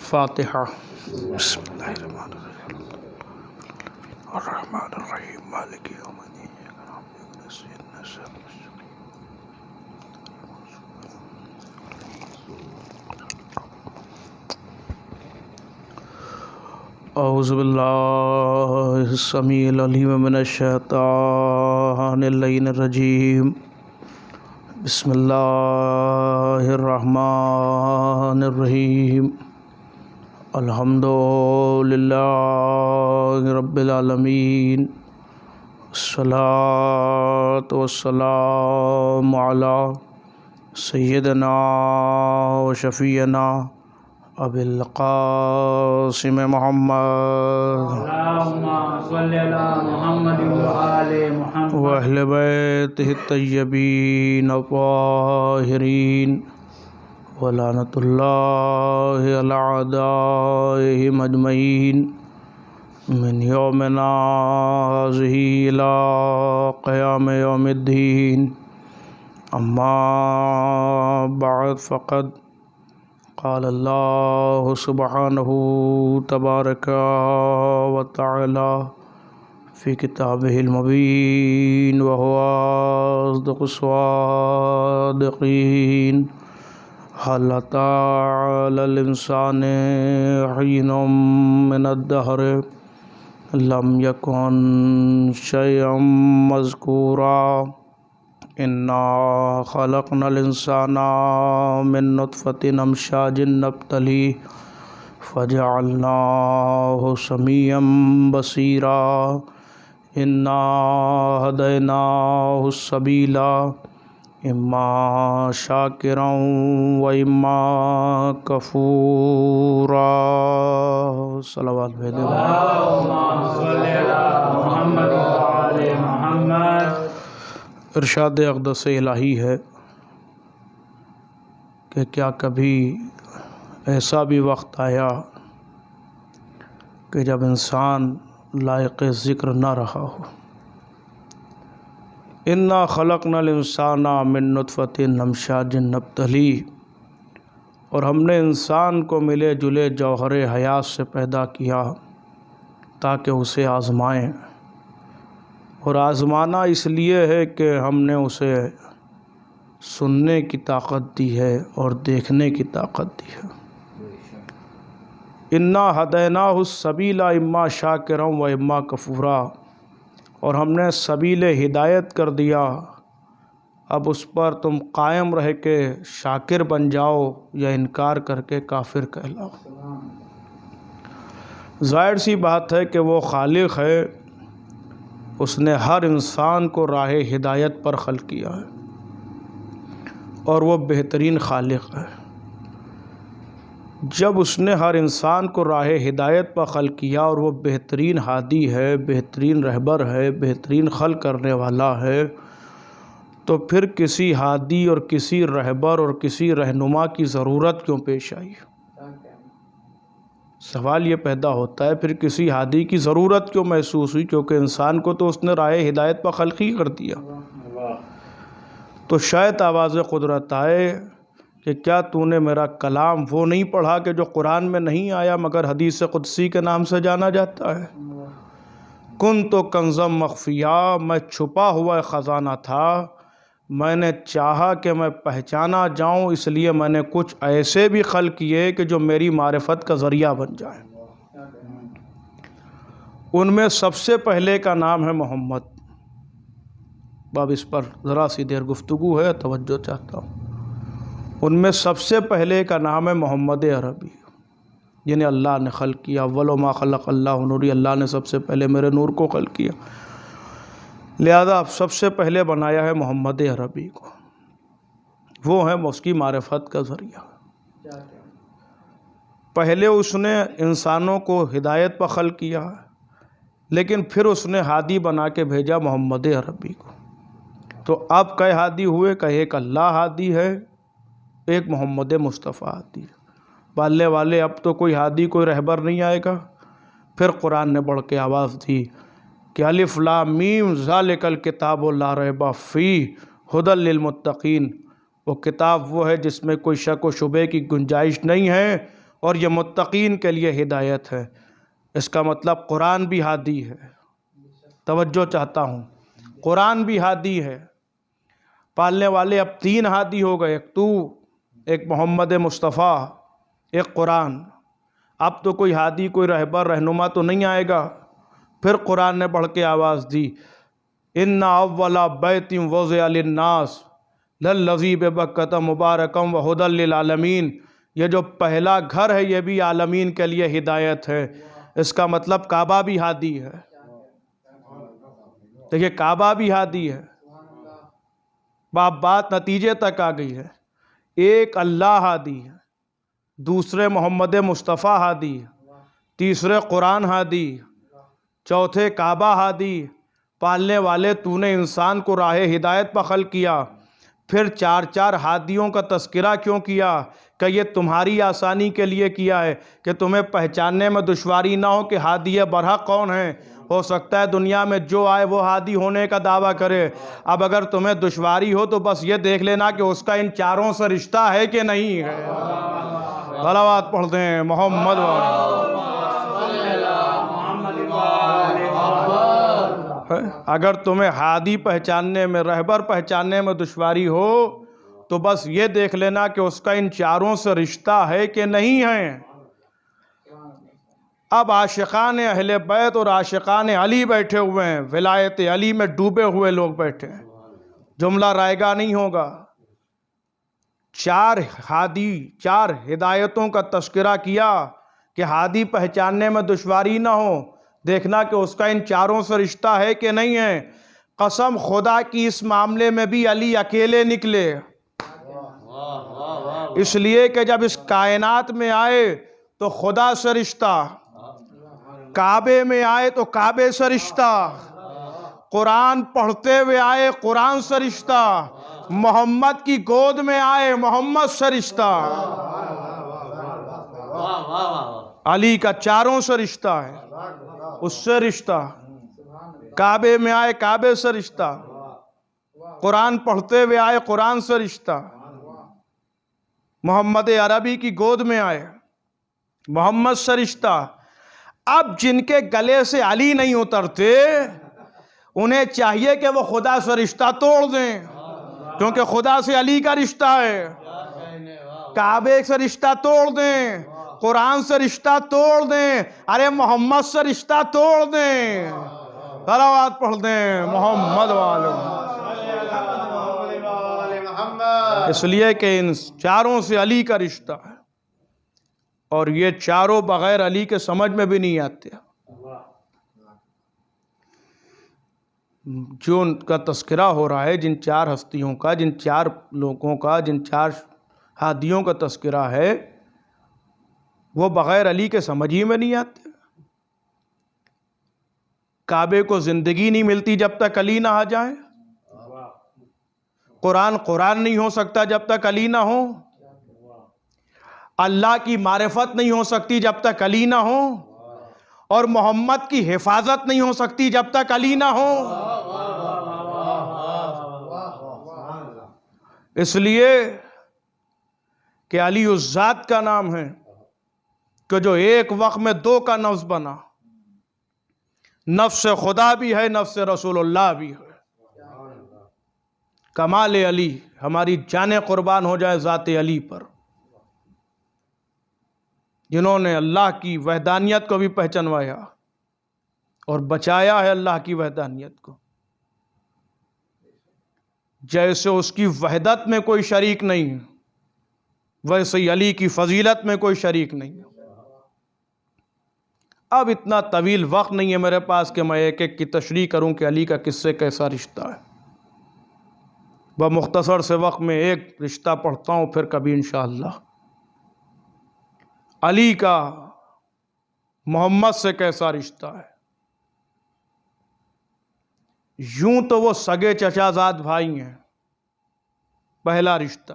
فاتحہ۔ بسم اللہ الرحمن الرحیم الرحمن الرحیم مالک یوم الدین اعوذ باللہ السمیع العلیم من الشیطان اللعین الرجیم بسم اللہ الرحمن الرحیم الحمد للہ رب العالمین الصلاۃ والسلام علی سیدنا و شفیعنا ابی القاسم محمد اللہم صلی علی محمد وآل محمد واہل بیتہ الطیبین الطاہرین ولعنۃ اللہ علی اعدائہم اجمعین من یومنا ھذہ الی قیام یوم الدین اما بعد فقد قال اللہ سبحانہ تبارک و تعالی فی کتابہ المبین وہو اصدق الصادقین هل أتى على الإنسان حين من الدهر لم يكن شيئا مذكورا إنا خلقنا الإنسان من نطفة أمشاج نبتليه فجعلناه سميعا بصيرا إنا هديناه السبيل اما شاکرا و اما کفورا۔ صلوات بھیجے اللہم صلی علی محمد وآل محمد۔ ارشاد اقدس الہی ہے کہ کیا کبھی ایسا بھی وقت آیا کہ جب انسان لائق ذکر نہ رہا ہو۔ انا خلقنا الانسان من نطفۃ امشاج نبتلیہ، اور ہم نے انسان کو ملے جلے جوہر حیات سے پیدا کیا تاکہ اسے آزمائیں، اور آزمانا اس لیے ہے کہ ہم نے اسے سننے کی طاقت دی ہے اور دیکھنے کی طاقت دی ہے۔ انا ہدیناہ السبیل اما شاکرا و اما کفورا، اور ہم نے سبیل ہدایت کر دیا، اب اس پر تم قائم رہ کے شاکر بن جاؤ یا انکار کر کے کافر کہلاؤ۔ ظاہر سی بات ہے کہ وہ خالق ہے، اس نے ہر انسان کو راہ ہدایت پر خلق کیا ہے، اور وہ بہترین خالق ہے۔ جب اس نے ہر انسان کو راہ ہدایت پر خلق کیا اور وہ بہترین ہادی ہے، بہترین رہبر ہے، بہترین خلق کرنے والا ہے، تو پھر کسی ہادی اور کسی رہبر اور کسی رہنما کی ضرورت کیوں پیش آئی؟ سوال یہ پیدا ہوتا ہے پھر کسی ہادی کی ضرورت کیوں محسوس ہوئی؟ کیونکہ انسان کو تو اس نے راہ ہدایت پر خلق ہی کر دیا۔ تو شاید آواز قدرت آئے کہ کیا تو نے میرا کلام وہ نہیں پڑھا کہ جو قرآن میں نہیں آیا مگر حدیث قدسی کے نام سے جانا جاتا ہے؟ کنت کنزم مخفیہ، میں چھپا ہوا خزانہ تھا، میں نے چاہا کہ میں پہچانا جاؤں، اس لیے میں نے کچھ ایسے بھی خلق کیے کہ جو میری معرفت کا ذریعہ بن جائیں۔ ان میں سب سے پہلے کا نام ہے محمد۔ باب اس پر ذرا سی دیر گفتگو ہے، توجہ چاہتا ہوں۔ ان میں سب سے پہلے کا نام ہے محمد عربی، جنہیں اللہ نے خلق کیا۔ اول ما خلق اللہ نوری، اللہ نے سب سے پہلے میرے نور کو خلق کیا، لہذا سب سے پہلے بنایا ہے محمد عربی کو، وہ ہے اس کی معرفت کا ذریعہ۔ پہلے اس نے انسانوں کو ہدایت پر خلق کیا، لیکن پھر اس نے ہادی بنا کے بھیجا محمد عربی کو۔ تو اب کئے ہادی ہوئے؟ کہ ایک اللہ ہادی ہے، ایک محمد مصطفیٰ ہادی ہے۔ والے والے اب تو کوئی ہادی کوئی رہبر نہیں آئے گا۔ پھر قرآن نے بڑھ کے آواز دی کہ الف لام میم ذالک الکتاب لا ریب فیہ ھدی للمتقین، وہ کتاب وہ ہے جس میں کوئی شک و شبے کی گنجائش نہیں ہے، اور یہ متقین کے لیے ہدایت ہے۔ اس کا مطلب قرآن بھی ہادی ہے۔ توجہ چاہتا ہوں، قرآن بھی ہادی ہے۔ پالنے والے اب 3 ہادی ہو گئے، ایک تو، ایک محمد مصطفیٰ، ایک قرآن۔ اب تو کوئی ہادی، کوئی رہبر، رہنما تو نہیں آئے گا۔ پھر قرآن نے بڑھ کے آواز دی، ان اول بیت وضع للناس للذی ببکۃ مبارکا وہدی للعالمین۔ یہ جو پہلا گھر ہے یہ بھی عالمین کے لیے ہدایت ہے۔ اس کا مطلب کعبہ بھی ہادی ہے۔ دیکھیے کعبہ بھی ہادی ہے۔ بات نتیجے تک آ گئی ہے۔ ایک اللہ ہادی ہے، دوسرے محمد مصطفیٰ ہادی، تیسرے قرآن ہادی، چوتھے کعبہ ہادی۔ پالنے والے تو نے انسان کو راہ ہدایت پر خلق کیا، پھر 4 ہادیوں کا تذکرہ کیوں کیا؟ کہ یہ تمہاری آسانی کے لیے کیا ہے، کہ تمہیں پہچاننے میں دشواری نہ ہو کہ ہادی برحق کون ہے۔ ہو سکتا ہے دنیا میں جو آئے وہ ہادی ہونے کا دعویٰ کرے، اب اگر تمہیں دشواری ہو تو بس یہ دیکھ لینا کہ اس کا ان 4 سے رشتہ ہے کہ نہیں ہے۔ صلوات پڑھتے ہیں محمد اگر تمہیں ہادی پہچاننے میں، رہبر پہچاننے میں دشواری ہو تو بس یہ دیکھ لینا کہ اس کا ان 4 سے رشتہ ہے کہ نہیں ہے۔ اب عاشقان اہل بیت اور عاشقان علی بیٹھے ہوئے ہیں، ولایت علی میں ڈوبے ہوئے لوگ بیٹھے ہیں۔ جملہ رائے گا نہیں ہوگا۔ 4 ہادی، 4 ہدایتوں کا تذکرہ کیا کہ ہادی پہچاننے میں دشواری نہ ہو، دیکھنا کہ اس کا ان 4 سے رشتہ ہے کہ نہیں ہے۔ قسم خدا کی اس معاملے میں بھی علی اکیلے نکلے، اس لیے کہ جب اس کائنات میں آئے تو خدا سے رشتہ، کعبے میں آئے تو کعبے سے رشتہ، قرآن پڑھتے ہوئے آئے قرآن سے رشتہ، محمد کی گود میں آئے محمد سے رشتہ۔ علی کا 4 سے رشتہ ہے، اس سے رشتہ، کعبے میں آئے کعبے سے رشتہ، قرآن پڑھتے ہوئے آئے قرآن سے رشتہ، محمد عربی کی گود میں آئے محمد سے رشتہ۔ اب جن کے گلے سے علی نہیں اترتے انہیں چاہیے کہ وہ خدا سے رشتہ توڑ دیں، کیونکہ خدا سے علی کا رشتہ ہے۔ کعبے سے رشتہ توڑ دیں، قرآن سے رشتہ توڑ دیں، ارے محمد سے رشتہ توڑ دیں۔ صلوات پڑھ دیں محمد والے۔ اس لیے کہ ان 4 سے علی کا رشتہ ہے، اور یہ 4 بغیر علی کے سمجھ میں بھی نہیں آتے۔ جو ان کا تذکرہ ہو رہا ہے، جن 4 ہستیوں کا، جن 4 لوگوں کا، جن 4 ہادیوں کا تذکرہ ہے، وہ بغیر علی کے سمجھ ہی میں نہیں آتے۔ کعبے کو زندگی نہیں ملتی جب تک علی نہ آ جائے، قرآن قرآن نہیں ہو سکتا جب تک علی نہ ہو، اللہ کی معرفت نہیں ہو سکتی جب تک علی نہ ہو، اور محمد کی حفاظت نہیں ہو سکتی جب تک علی نہ ہو۔ اس لیے کہ علی اس ذات کا نام ہے کہ جو ایک وقت میں 2 کا نفس بنا، نفس خدا بھی ہے، نفس رسول اللہ بھی ہے۔ کمال علی، ہماری جانیں قربان ہو جائے ذات علی پر، جنہوں نے اللہ کی وحدانیت کو بھی پہچانوایا اور بچایا ہے اللہ کی وحدانیت کو۔ جیسے اس کی وحدت میں کوئی شریک نہیں، ویسے ہی علی کی فضیلت میں کوئی شریک نہیں۔ اب اتنا طویل وقت نہیں ہے میرے پاس کہ میں ایک ایک کی تشریح کروں کہ علی کا کس سے کیسا رشتہ ہے۔ بمختصر سے وقت میں ایک رشتہ پڑھتا ہوں، پھر کبھی انشاءاللہ۔ علی کا محمد سے کیسا رشتہ ہے؟ یوں تو وہ سگے چچا زاد بھائی ہیں، پہلا رشتہ۔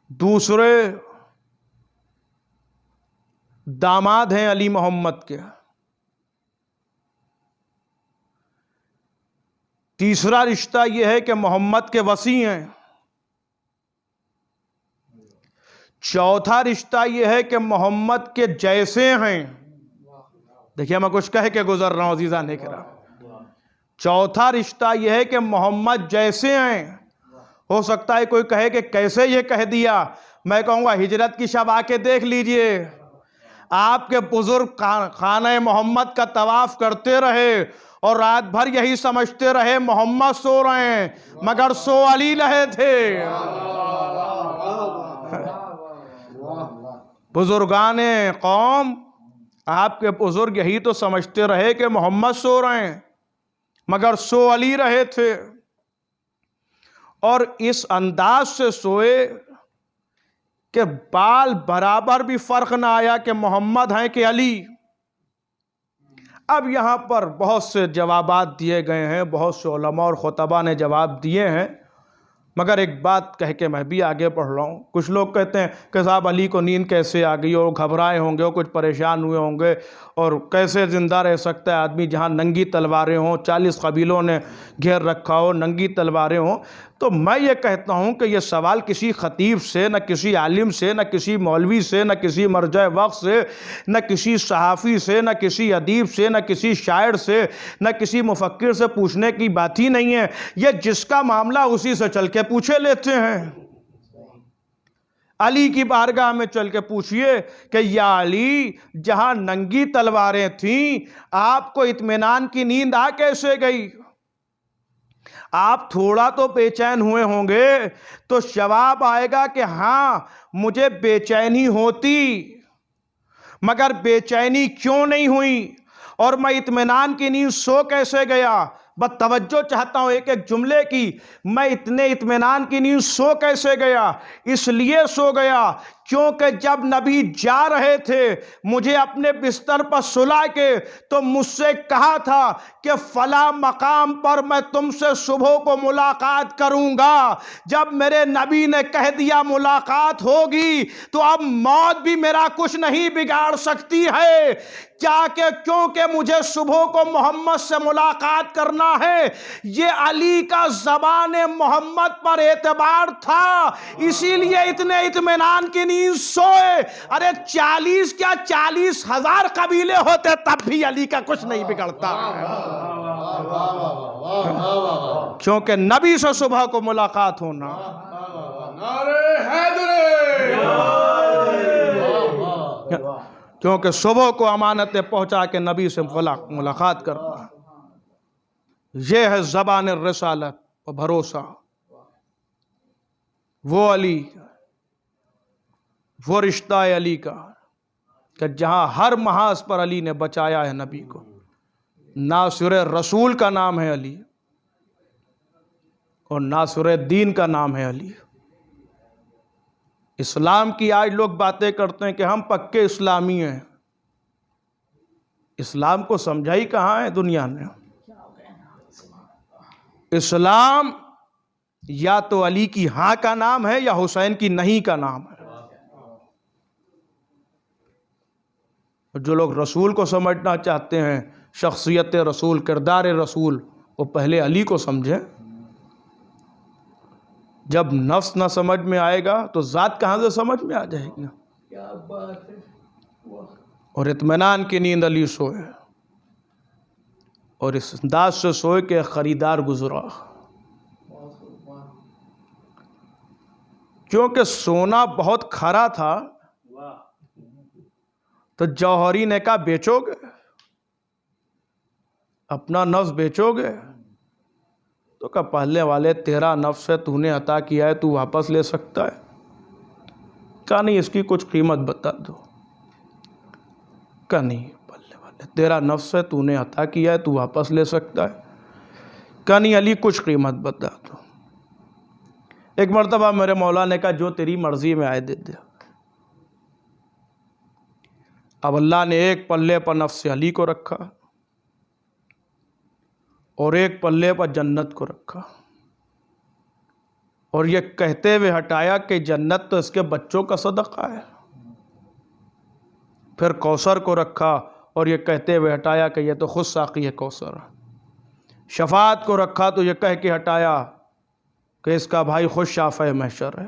دوسرے داماد ہیں علی محمد کے۔ تیسرا رشتہ یہ ہے کہ محمد کے وصی ہیں۔ چوتھا رشتہ یہ ہے کہ محمد کے جیسے ہیں. دیکھیے میں کچھ کہہ کے گزر رہا ہوں عزیزان کرام. چوتھا رشتہ یہ ہے کہ محمد جیسے ہیں. ہو سکتا ہے کوئی کہے کہ کیسے یہ کہہ دیا. میں کہوں گا ہجرت کی شب آ کے دیکھ لیجئے. آپ کے بزرگ خانہ محمد کا طواف کرتے رہے اور رات بھر یہی سمجھتے رہے محمد سو رہے ہیں، مگر سو علی رہے تھے. بزرگان قوم، آپ کے بزرگ یہی تو سمجھتے رہے کہ محمد سو رہے ہیں، مگر سو علی رہے تھے. اور اس انداز سے سوئے کہ بال برابر بھی فرق نہ آیا کہ محمد ہیں کہ علی. اب یہاں پر بہت سے جوابات دیے گئے ہیں، بہت سے علماء اور خطباء نے جواب دیے ہیں، مگر ایک بات کہہ کے میں بھی آگے پڑھ رہا ہوں. کچھ لوگ کہتے ہیں کہ صاحب علی کو نیند کیسے آ گئی، اور گھبرائے ہوں گے، اور کچھ پریشان ہوئے ہوں گے، اور کیسے زندہ رہ سکتا ہے آدمی جہاں ننگی تلواریں ہوں، 40 قبیلوں نے گھیر رکھا ہو، ننگی تلواریں ہوں. تو میں یہ کہتا ہوں کہ یہ سوال کسی خطیب سے، نہ کسی عالم سے، نہ کسی مولوی سے، نہ کسی مرجع وقت سے، نہ کسی صحافی سے، نہ کسی ادیب سے، نہ کسی شاعر سے، نہ کسی مفکر سے پوچھنے کی بات ہی نہیں ہے. یہ جس کا معاملہ اسی سے چل کے پوچھے لیتے ہیں. علی کی بارگاہ میں چل کے پوچھئے کہ یا علی، جہاں ننگی تلواریں تھیں آپ کو اطمینان کی نیند آ کیسے گئی؟ آپ تھوڑا تو بے چین ہوئے ہوں گے. تو جواب آئے گا کہ ہاں مجھے بے چینی ہوتی، مگر بے چینی کیوں نہیں ہوئی اور میں اطمینان کی نیند سو کیسے گیا؟ بس توجہ چاہتا ہوں ایک ایک جملے کی. میں اتنے اطمینان کی نیند سو کیسے گیا؟ اس لیے سو گیا کیونکہ جب نبی جا رہے تھے مجھے اپنے بستر پر سلا کے تو مجھ سے کہا تھا کہ فلاں مقام پر میں تم سے صبح کو ملاقات کروں گا. جب میرے نبی نے کہہ دیا ملاقات ہوگی تو اب موت بھی میرا کچھ نہیں بگاڑ سکتی ہے. کیا کہ کیونکہ مجھے صبح کو محمد سے ملاقات کرنا ہے. یہ علی کا زبان محمد پر اعتبار تھا، اسی لیے اتنے اطمینان کی نیند سوئے. ارے 40 کیا 40,000 قبیلے ہوتے تب بھی علی کا کچھ نہیں بگڑتا، کیونکہ نبی سے صبح کو ملاقات ہونا. کیونکہ صبح کو امانتیں پہنچا کے نبی سے ملاقات کرنا، یہ ہے زبان الرسالت و بھروسہ. وہ علی، وہ رشتہ علی کا کہ جہاں ہر محاذ پر علی نے بچایا ہے نبی کو. ناصر رسول کا نام ہے علی اور ناصر دین کا نام ہے علی. اسلام کی آج لوگ باتیں کرتے ہیں کہ ہم پکے اسلامی ہیں. اسلام کو سمجھا ہی کہاں ہے دنیا نے؟ اسلام یا تو علی کی ہاں کا نام ہے یا حسین کی نہیں کا نام ہے. جو لوگ رسول کو سمجھنا چاہتے ہیں، شخصیت رسول، کردار رسول، وہ پہلے علی کو سمجھیں. جب نفس نہ سمجھ میں آئے گا تو ذات کہاں سے سمجھ میں آ جائے گی؟ اور اطمینان کی نیند علی سوئے، اور اس انداز سے سوئے کہ خریدار گزرا. کیونکہ سونا بہت کھرا تھا تو جوہری نے کہا بیچو گے؟ اپنا نفس بیچو گے؟ تو کہا پہلے والے تیرا نفس ہے، تو نے عطا کیا ہے، تو واپس لے سکتا ہے. کہا نہیں اس کی کچھ قیمت بتا دو. کہا نہیں پہلے والے تیرا نفس ہے، تو نے عطا کیا ہے، تو واپس لے سکتا ہے. کہا نہیں علی کچھ قیمت بتا دو. ایک مرتبہ میرے مولا نے کہا جو تیری مرضی میں آئے دے دے. اب اللہ نے ایک پلے پر نفس علی کو رکھا اور ایک پلے پر جنت کو رکھا، اور یہ کہتے ہوئے ہٹایا کہ جنت تو اس کے بچوں کا صدقہ ہے. پھر کوثر کو رکھا اور یہ کہتے ہوئے ہٹایا کہ یہ تو خود ساقی ہے کوثر. شفاعت کو رکھا تو یہ کہہ کے ہٹایا کہ اس کا بھائی خود شافع محشر ہے.